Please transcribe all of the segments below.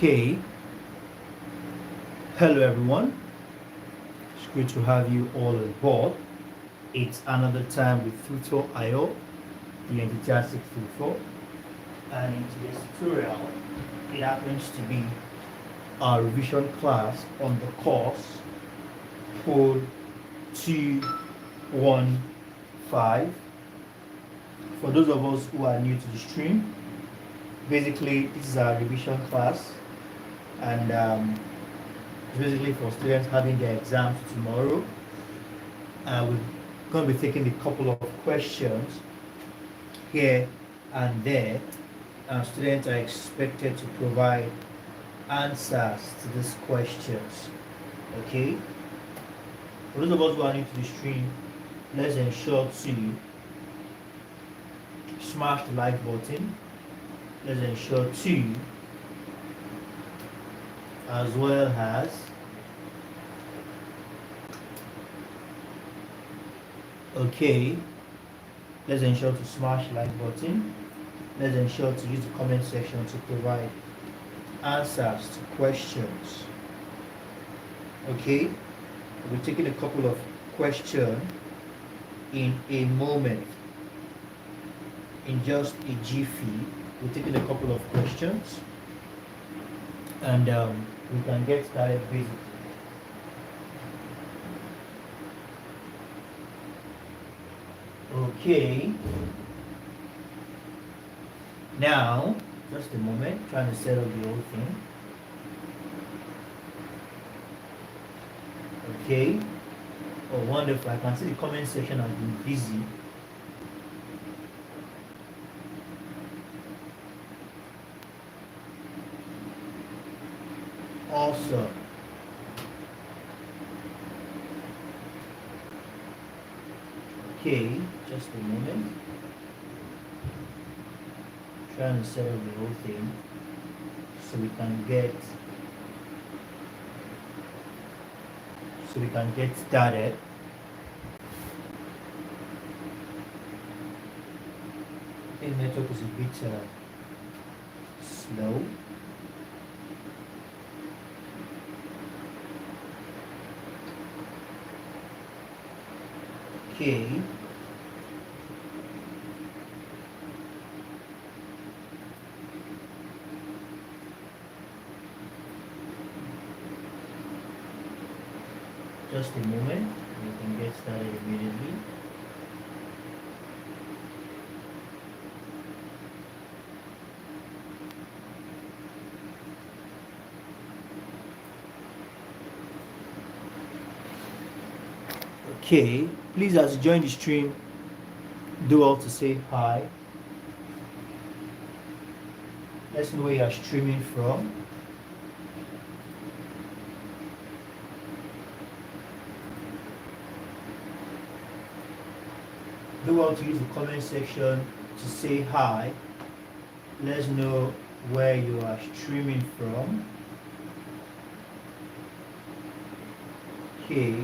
Okay, hello everyone. It's great to have you all on board. It's another time with Tutor.io, the enthusiastic tutor, and in today's tutorial, it happens to be our revision class on the course POL215. For those of us who are new to the stream, basically this is our revision class, and it's basically for students having their exams tomorrow. We're going to be taking a couple of questions here and there. Students are expected to provide answers to these questions. Okay? For those of us who are new to the stream, let's ensure to smash the like button. Let's ensure to, as well as okay, let's ensure to smash the like button. Let's ensure to use the comment section to provide answers to questions. Okay, we're taking a couple of questions in a moment. In just a jiffy, we're taking a couple of questions, and we can get started basically. Okay. Now, just a moment, trying to set up the whole thing. Okay. Oh, wonderful. I can see the comment section has been busy. Awesome. Okay, just a moment. Trying to set up the whole thing so we can get started. I think network is a bit slow. Okay. Just a moment, we can get started immediately. Okay, please, as you join the stream, do all to say hi. Let's know where you are streaming from. Do all to use the comment section to say hi. Let's know where you are streaming from. Okay.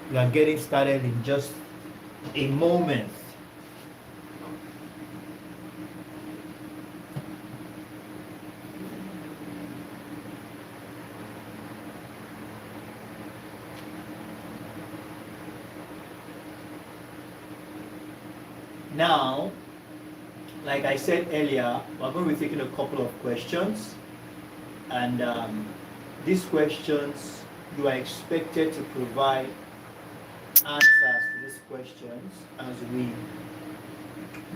We are getting started in just a moment. Now, like I said earlier, we're going to be taking a couple of questions, and these questions, you are expected to provide answers to these questions as we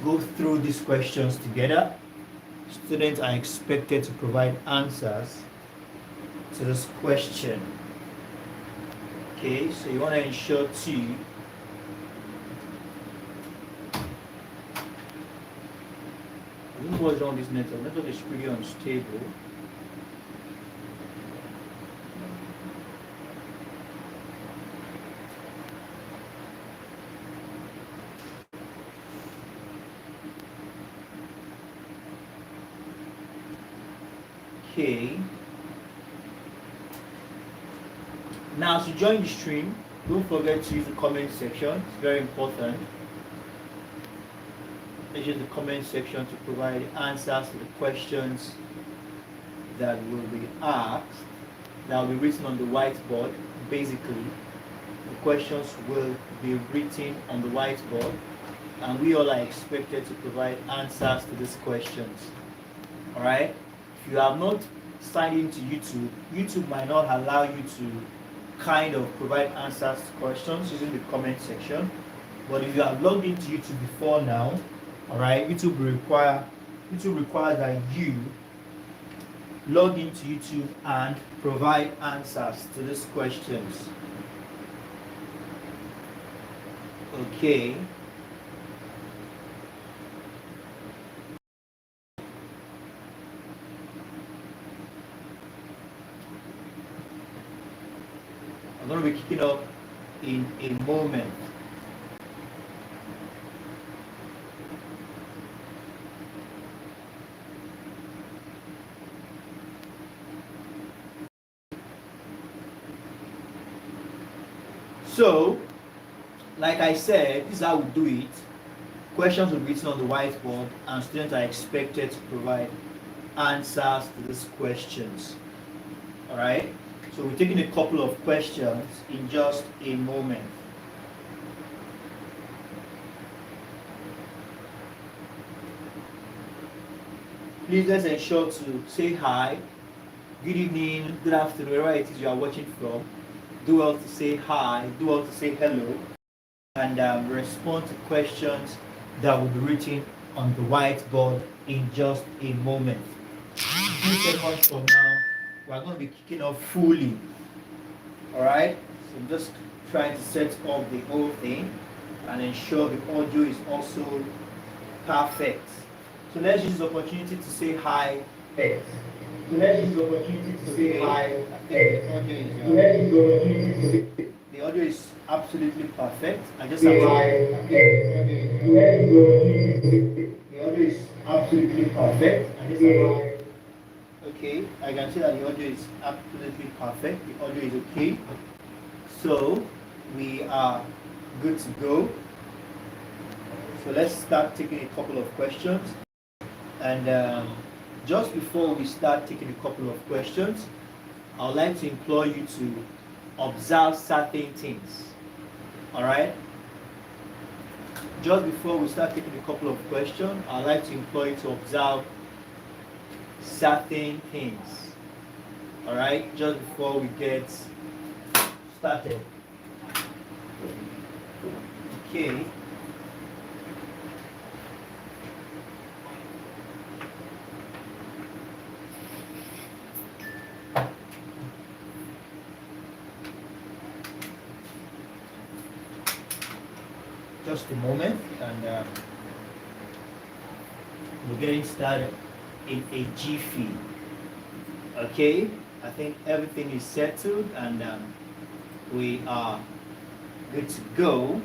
go through these questions together. Students are expected to provide answers to this question. Okay, so you want to ensure to what's wrong with this network? Network is pretty unstable. Okay. Now, to join the stream, don't forget to use the comment section. It's very important. let's use the comment section to provide answers to the questions that will be asked, that will be written on the whiteboard. Basically, the questions will be written on the whiteboard, and we all are expected to provide answers to these questions. All right? If you have not signed into YouTube, YouTube might not allow you to kind of provide answers to questions using the comment section. But if you have logged into YouTube before now, all right, YouTube requires that you log into YouTube and provide answers to these questions. Okay. I'm going to be kicking off in a moment. So, like I said, this is how we do it. Questions will be written on the whiteboard, and students are expected to provide answers to these questions. All right? So we're taking a couple of questions in just a moment. Please let's ensure to say hi, good evening, good afternoon, wherever it is you are watching from. Do well to say hi, do well to say hello, and respond to questions that will be written on the whiteboard in just a moment. A few seconds from now, we are going to be kicking off fully. Alright? So I'm just trying to set up the whole thing and ensure the audio is also perfect. So let's use the opportunity to say hi. Hey. So let's use the opportunity to say hi. The audio is absolutely perfect. I just have to. The audio is absolutely perfect. I just have to. Okay, I can see that the audio is absolutely perfect. The audio is okay. So we are good to go. So let's start taking a couple of questions. And just before we start taking a couple of questions, I would like to implore you to observe certain things. Alright? Just before we start taking a couple of questions, I would like to implore you to observe certain things. Alright? Just before we get started. Okay. Just a moment, and we're getting started in a jiffy. Okay, I think everything is settled, and we are good to go.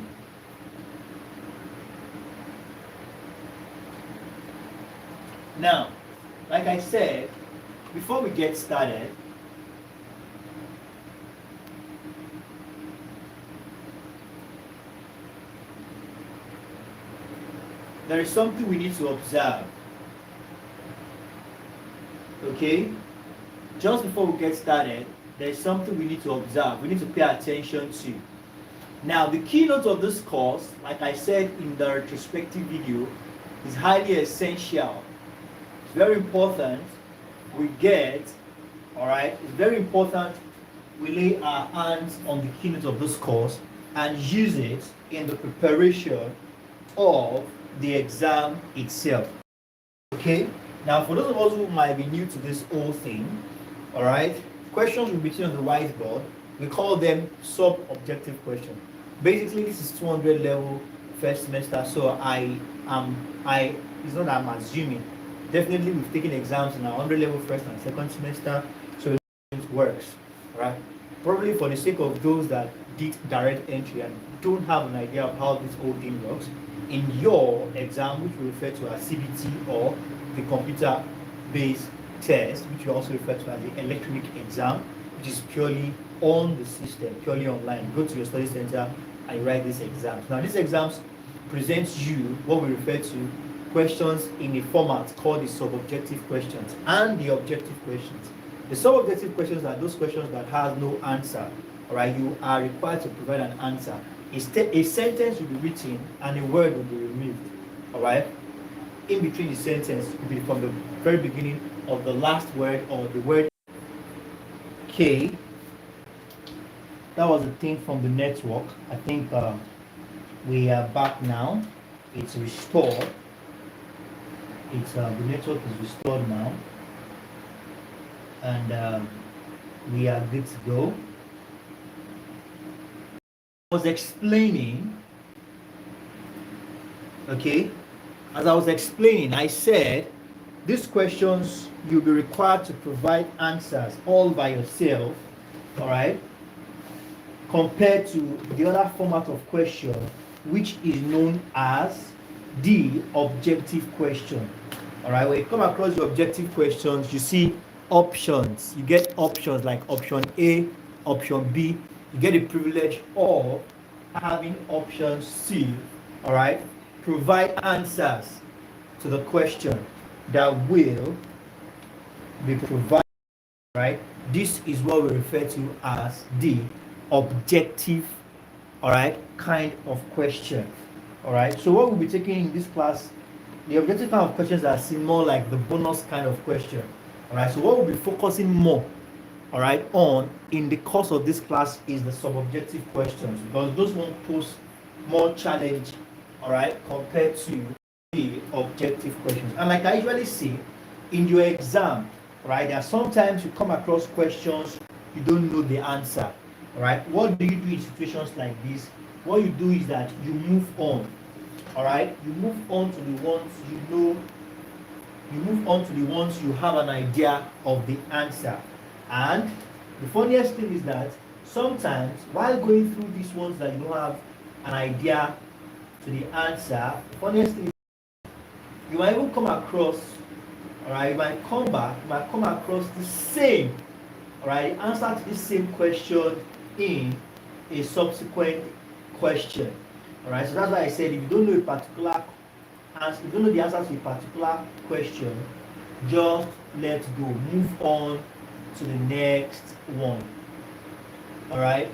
Now, like I said, before we get started, there is something we need to observe. Okay? Just before we get started, there is something we need to observe. We need to pay attention to. Now, the keynote of this course, like I said in the retrospective video, is highly essential. It's very important we get, alright, it's very important we lay our hands on the keynote of this course and use it in the preparation of the exam itself. Okay, now for those of us who might be new to this whole thing, all right, questions will be seen on the whiteboard. We call them sub-objective questions. Basically, this is 200 level first semester, so it's not that I'm assuming. Definitely, we've taken exams in our 100 level first and second semester, so it works, right? Probably for the sake of those that did direct entry and don't have an idea of how this whole thing works, in your exam, which we refer to as CBT, or the computer-based test, which we also refer to as the electronic exam, which is purely on the system, purely online. Go to your study center and write these exams. Now, these exams present you what we refer to questions in a format called the sub-objective questions and the objective questions. The sub-objective questions are those questions that have no answer. All right, you are required to provide an answer. A sentence will be written and a word will be removed. All right, in between the sentence will be from the very beginning of the last word or the word K. That was the thing from the network. I think we are back now. It's restored. It's the network is restored now, and we are good to go. I was explaining, okay, as I was explaining, I said these questions you'll be required to provide answers all by yourself, all right, compared to the other format of question, which is known as the objective question. All right, when you come across the objective questions, you see options. You get options like option A, option B. You get the privilege of having option C. All right, provide answers to the question that will be provided. Right, this is what we refer to as the objective, all right, kind of question. All right, so what we'll be taking in this class, the objective kind of questions are seen more like the bonus kind of question. All right, so what we'll be focusing more, all right, on in the course of this class is the sub-objective questions, because those won't pose more challenge, all right, compared to the objective questions. And like I usually say in your exam, right, there are sometimes you come across questions you don't know the answer. All right, what do you do in situations like this? What you do is that you move on. All right, you move on to the ones you know, you move on to the ones you have an idea of the answer. And the funniest thing is that sometimes while going through these ones that you don't have an idea to the answer, the funniest thing is you might even come across, all right, you might come across the same, all right, answer to the same question in a subsequent question. All right, so that's why I said if you don't know a particular answer, if you don't know the answer to a particular question, just let go, move on to the next one. All right,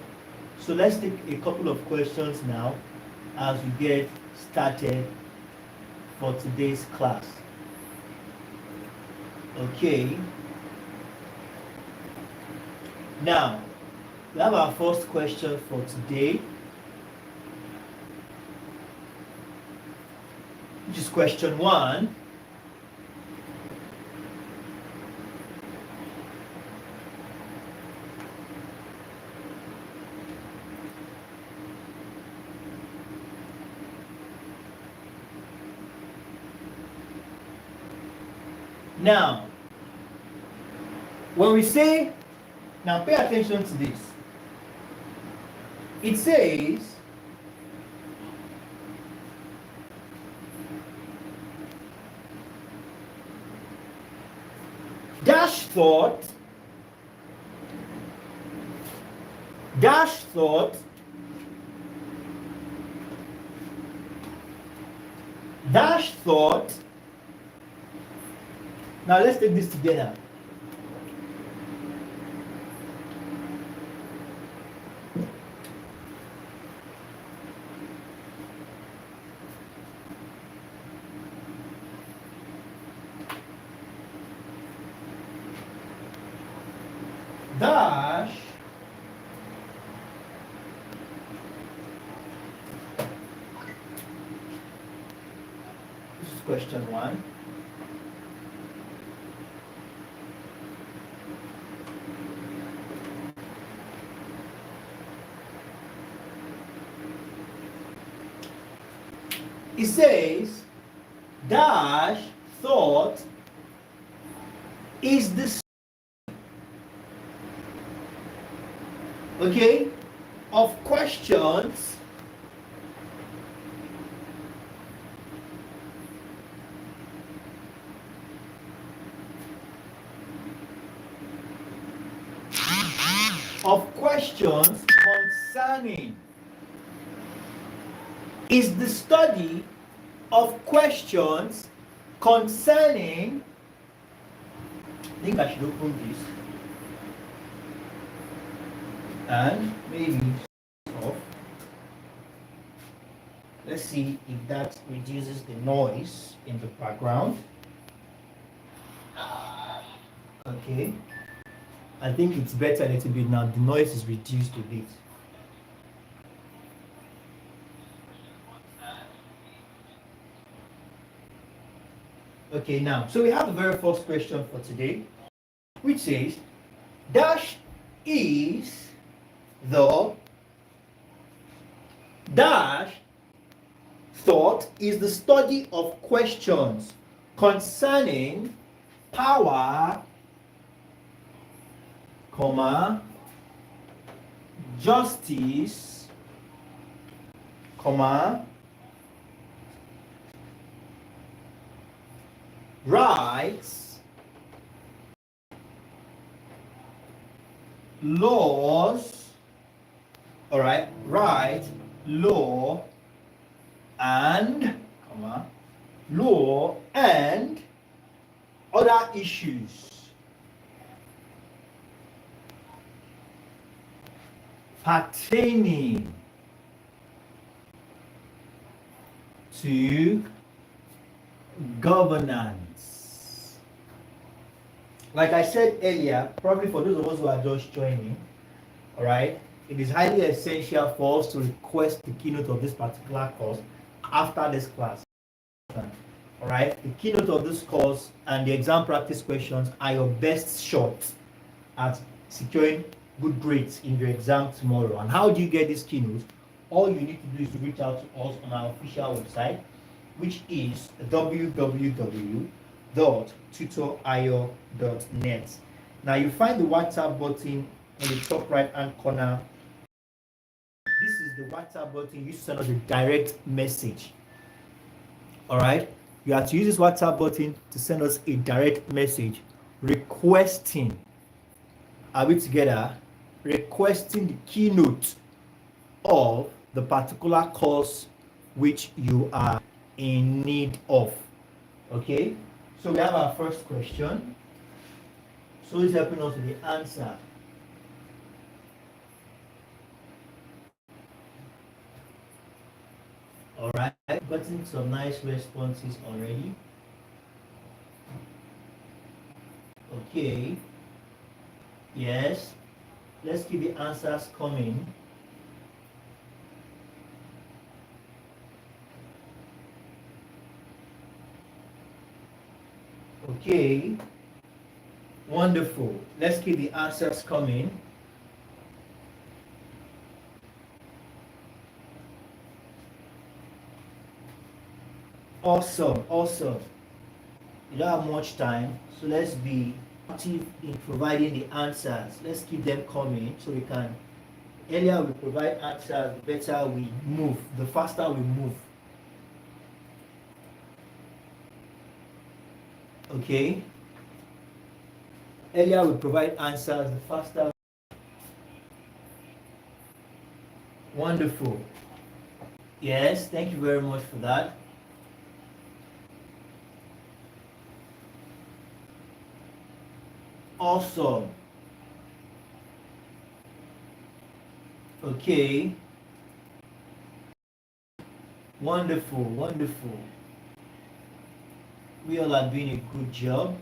so let's take a couple of questions now as we get started for today's class. Okay, now we have our first question for today, which is question 1. Now, when we say, now pay attention to this. It says, dash thought, now let's take this together. Dash this is question 1. It says dash thought is the okay of questions concerning, is the study of questions concerning, I think I should open this and maybe off. Let's see if that reduces the noise in the background. Okay, I think it's better a little bit now. The noise is reduced a bit. Okay, now, so we have the very first question for today, which says, dash is the dash thought is the study of questions concerning power, comma, justice, comma, rights, laws, all right, right, law, and, comma, law and other issues pertaining to governance. Like I said earlier, probably for those of us who are just joining, all right, it is highly essential for us to request the keynote of this particular course after this class. All right, the keynote of this course and the exam practice questions are your best shot at securing good grades in your exam tomorrow. And how do you get this keynote? All you need to do is to reach out to us on our official website, which is www.tutorio.net. Now you find the WhatsApp button in the top right hand corner. This is the WhatsApp button you send us a direct message. All right, you have to use this WhatsApp button to send us a direct message requesting, are we together, requesting the keynote of the particular course which you are in need of. Okay, so we have our first question. So it's helping us with the answer. All right, gotten some nice responses already. Okay, yes, let's keep the answers coming. Okay, wonderful. Let's keep the answers coming. Awesome, awesome. We don't have much time, so let's be active in providing the answers. Let's keep them coming so we can. Earlier we provide answers, the better we move, the faster we move. Okay. Earlier we provide answers, the faster. Wonderful. Yes, thank you very much for that. Awesome. Okay. Wonderful, wonderful. We all are doing a good job.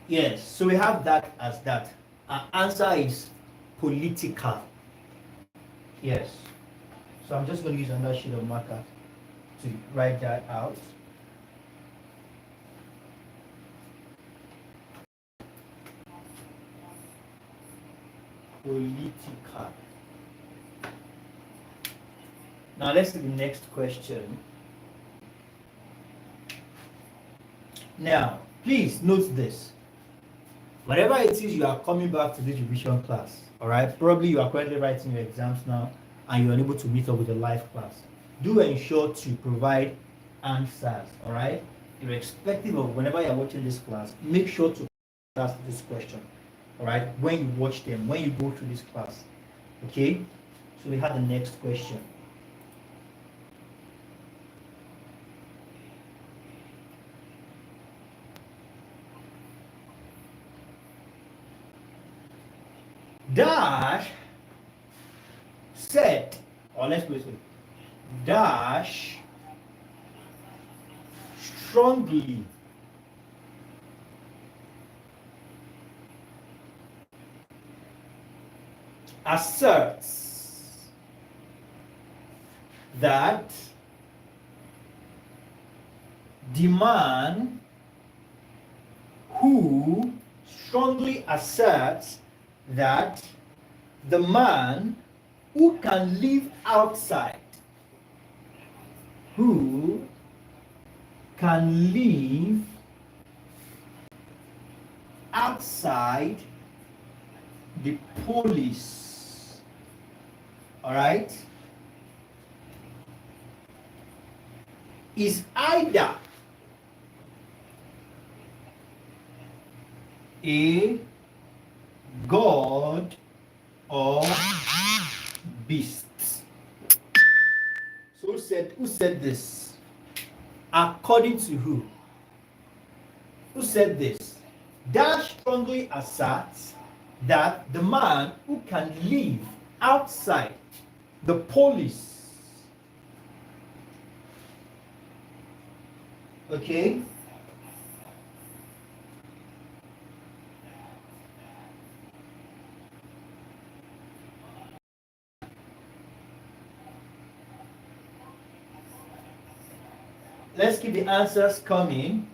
Yes, so we have that as that. Our answer is political. Yes. So I'm just going to use another sheet of marker to write that out. Political. Now let's see the next question. Now, please note this. Whatever it is you are coming back to this revision class, all right, probably you are currently writing your exams now and you're unable to meet up with the live class. Do ensure to provide answers, all right? Irrespective of whenever you're watching this class, make sure to ask this question, all right, when you watch them, when you go through this class, okay? So we have the next question. Dash said, or let's put it this way, Dash strongly asserts that the man who strongly asserts that the man who can live outside, who can live outside the police, all right, is either a god or beast. So who said this? According to who? Who said this? Dash strongly asserts that the man who can live outside the police, okay, let's keep the answers coming.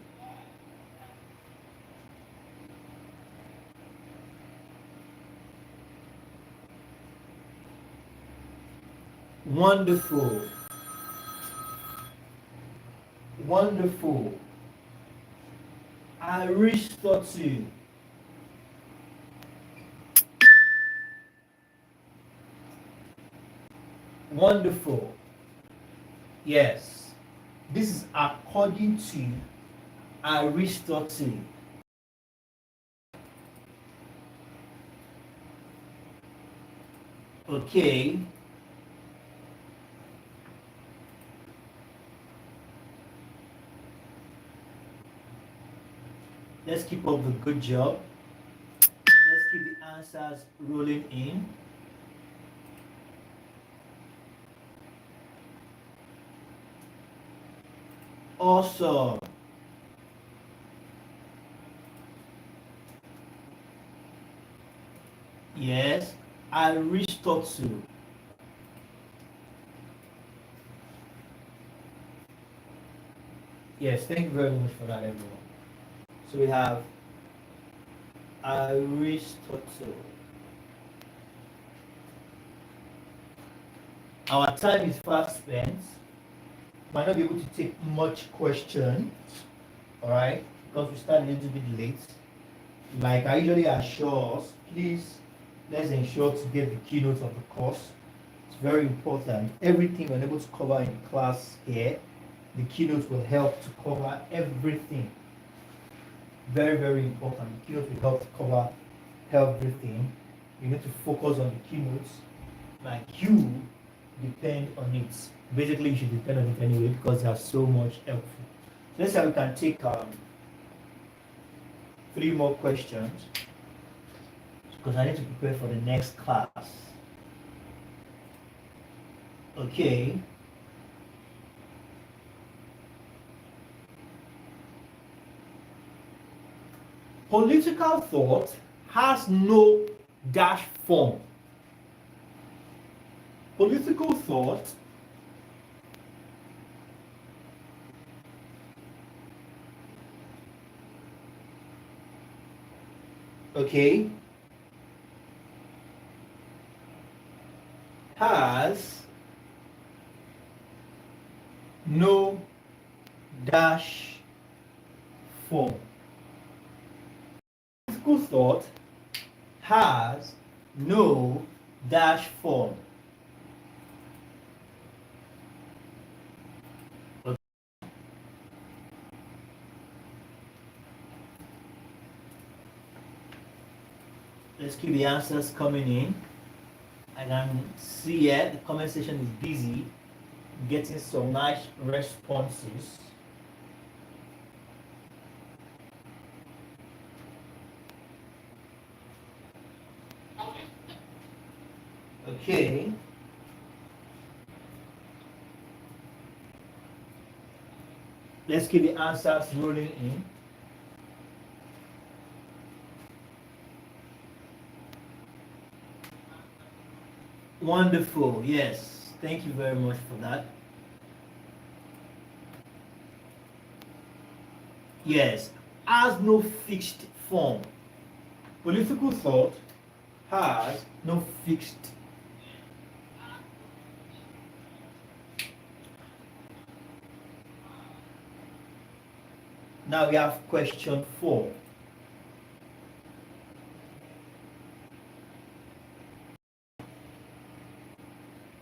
Wonderful. Wonderful. Aristotle. Wonderful. Yes. This is according to Aristotle. Okay. Let's keep up the good job. Let's keep the answers rolling in. Awesome. Yes, Aristotle. Yes, thank you very much for that, everyone. So we have Aristotle. Our time is fast spent. Might not be able to take much questions, all right, because we start a little bit late. Like I usually assure us, please let's ensure to get the keynote of the course. It's very important. Everything we're able to cover in class here, the keynote will help to cover everything. Very, very important. The keynote will help to cover everything. You need to focus on the keynotes. Like you depend on it. Basically, you should depend on it anyway because they are so much helpful. So let's say we can take 3 more questions because I need to prepare for the next class. Okay. Political thought has no dash form. Political thought okay has no dash form. Political thought has no dash form. Let's keep the answers coming in. I can see here the comment section is busy, getting some nice responses. Okay. Let's keep the answers rolling in. Wonderful. Yes. Thank you very much for that. Yes. Has no fixed form. Political thought has no fixed. Now we have question 4.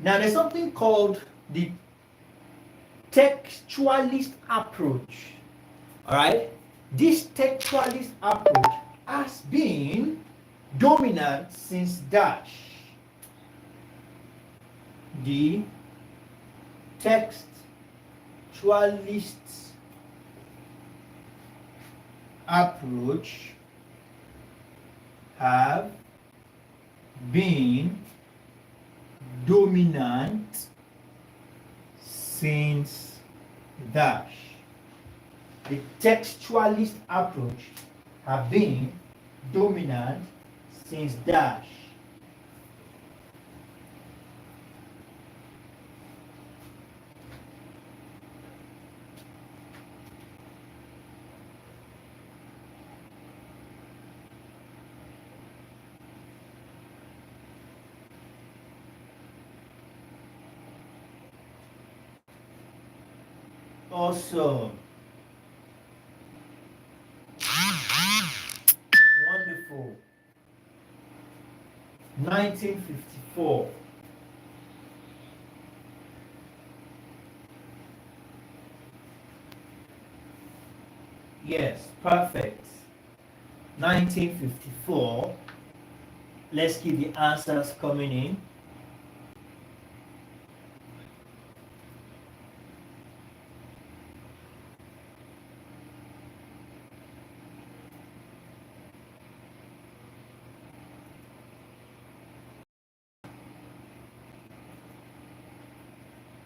Now there's something called the textualist approach. Alright? This textualist approach has been dominant since dash. The textualist approach have been dominant since dash. The textualist approach have been dominant since dash. Awesome. Wonderful. 1954. Yes, perfect. 1954. Let's keep the answers coming in.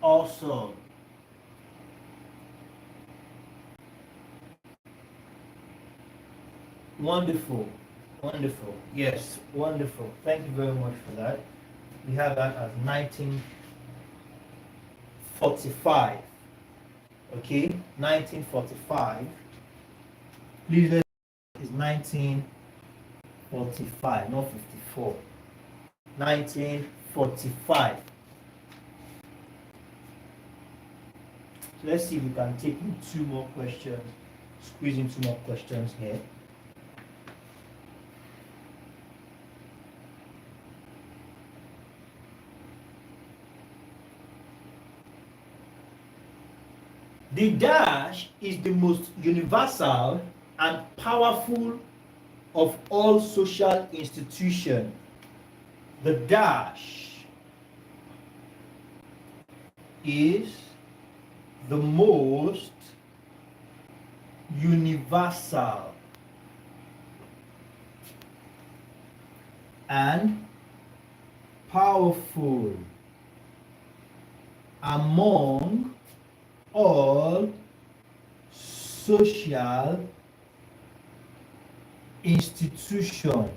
Awesome. Wonderful. Wonderful. Yes, wonderful. Thank you very much for that. We have that as 1945. Okay, 1945. Please let's is 1945, not 54. 1945. So let's see if we can take in 2 more questions, squeeze in 2 more questions here. The dash is the most universal and powerful of all social institutions. The dash is the most universal and powerful among all social institutions.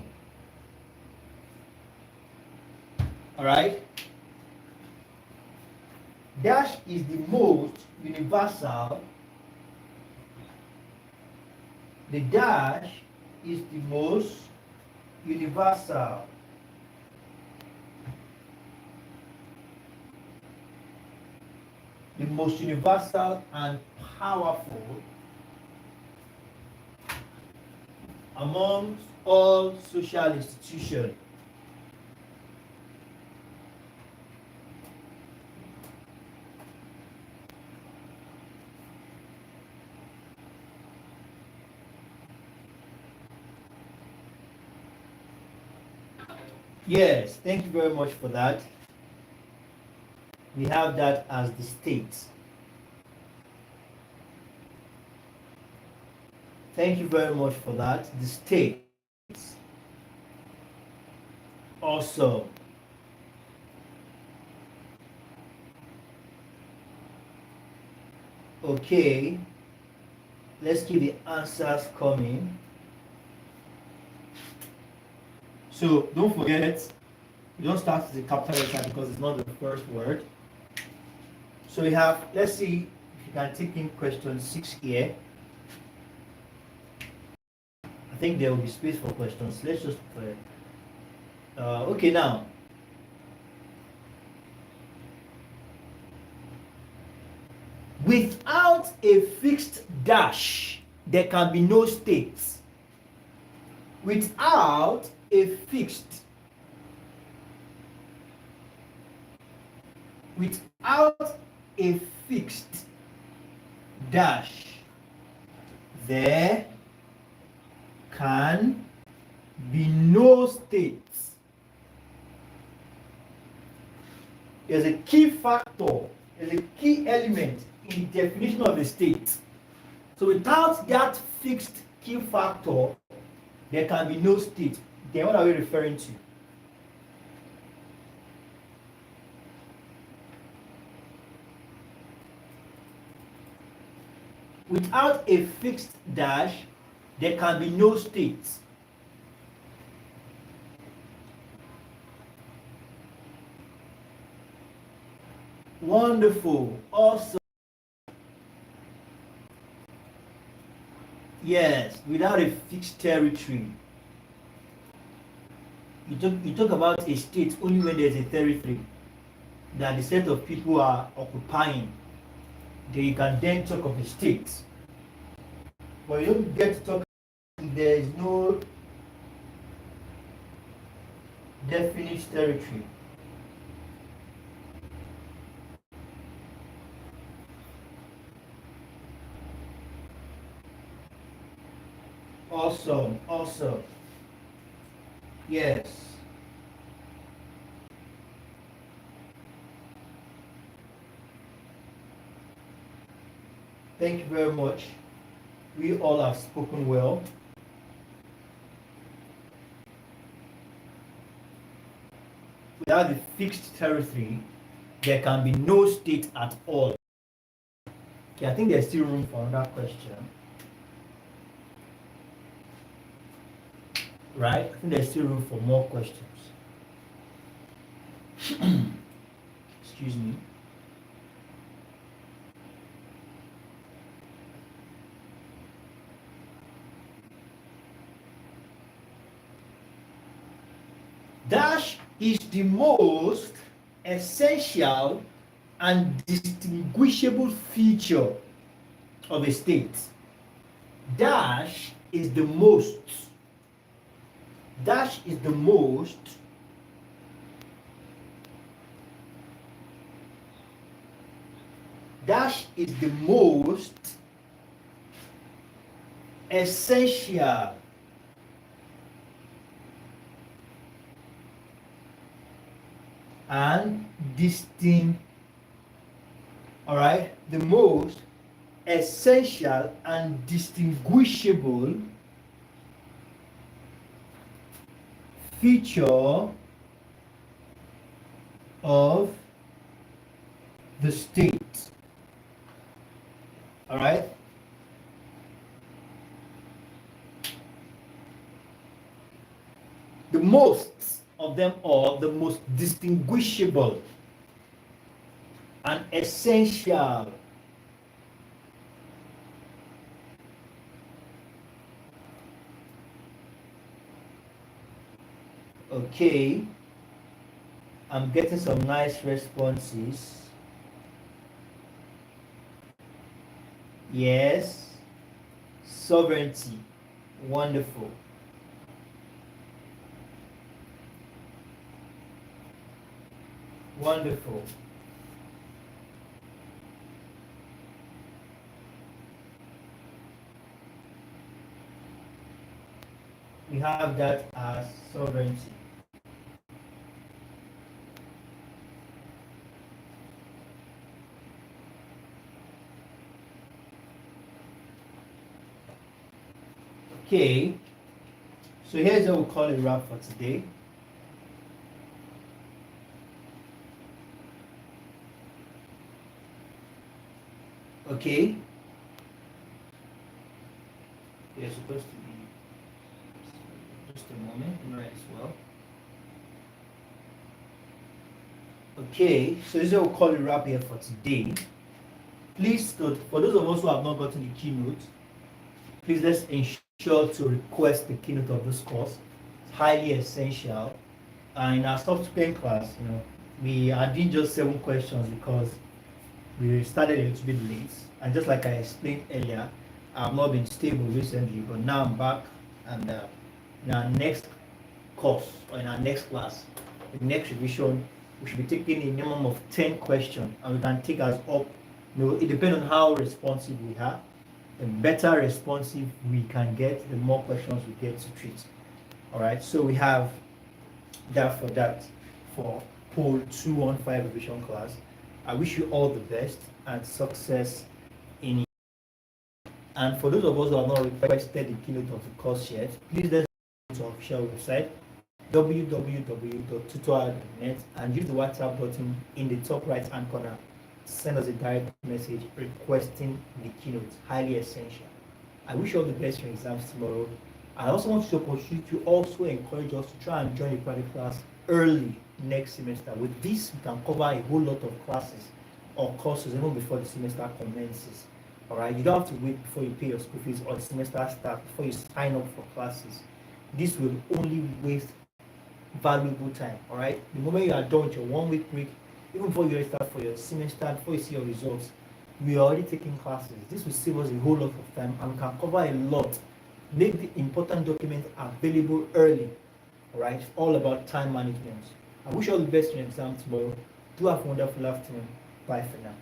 All right? Dash is the most universal. The dash is the most universal. The most universal and powerful among all social institutions. Yes, thank you very much for that. We have that as the state. Thank you very much for that. The state. Awesome. Okay, let's keep the answers coming. So don't forget, you don't start with the capital letter because it's not the first word. So we have, let's see if you can take in question 6 here. I think there will be space for questions. Let's just okay, now without a fixed dash there can be no states. Without a fixed dash there can be no states. There's a key factor, there's a key element in the definition of a state. So without that fixed key factor, there can be no state. Then what are we referring to? Without a fixed dash, there can be no states. Wonderful. Awesome. Yes, without a fixed territory. You talk about a state only when there's a territory that the set of people are occupying. Then you can then talk of a state. But you don't get to talk if there is no definite territory. Awesome, awesome. Yes. Thank you very much. We all have spoken well. Without the fixed territory, there can be no state at all. Okay, I think there's still room for another question. Right? I think there's still room for more questions. Excuse me. Dash is the most essential and distinguishable feature of a state. Dash is the most essential and the most essential and distinguishable feature of the state. All right. The most of them all, the most distinguishable and essential. Okay, I'm getting some nice responses. Yes, sovereignty, wonderful. Wonderful. We have that as sovereignty. Okay, so here's what we'll call a wrap for today. Okay. You're supposed to be just a moment, right as well. Okay, so this is what we'll call a wrap here for today. Please note, for those of us who have not gotten the keynote, please let's ensure to request the keynote of this course. It's highly essential. And in our subsequent class, we are doing just 7 questions because we started a little bit late. And just like I explained earlier, I've not been stable recently, but now I'm back. And in our next course or in our next class, the next revision, we should be taking a minimum of 10 questions, and we can take as up. It depends on how responsive we are. The better responsive we can get, the more questions we get to treat. All right, so we have that for POL215 revision class. I wish you all the best and success in it. And for those of us who have not requested the keynote of the course yet, please let's go to our official website www.tutorial.net and use the WhatsApp button in the top right hand corner. Send us a direct message requesting the keynote. Highly essential. I wish you all the best in your exams tomorrow. I also want to opportunity to also encourage us to try and join the private class early next semester. With this, we can cover a whole lot of classes or courses even before the semester commences. All right, you don't have to wait before you pay your school fees or the semester starts before you sign up for classes. This will only waste valuable time. All right, the moment you are done with your 1 week break, even before you start for your semester, before you see your results, we are already taking classes. This will save us a whole lot of time and we can cover a lot. Make the important documents available early. All right, it's all about time management. I wish you all the best in your exam tomorrow. Do have a wonderful afternoon. Bye for now.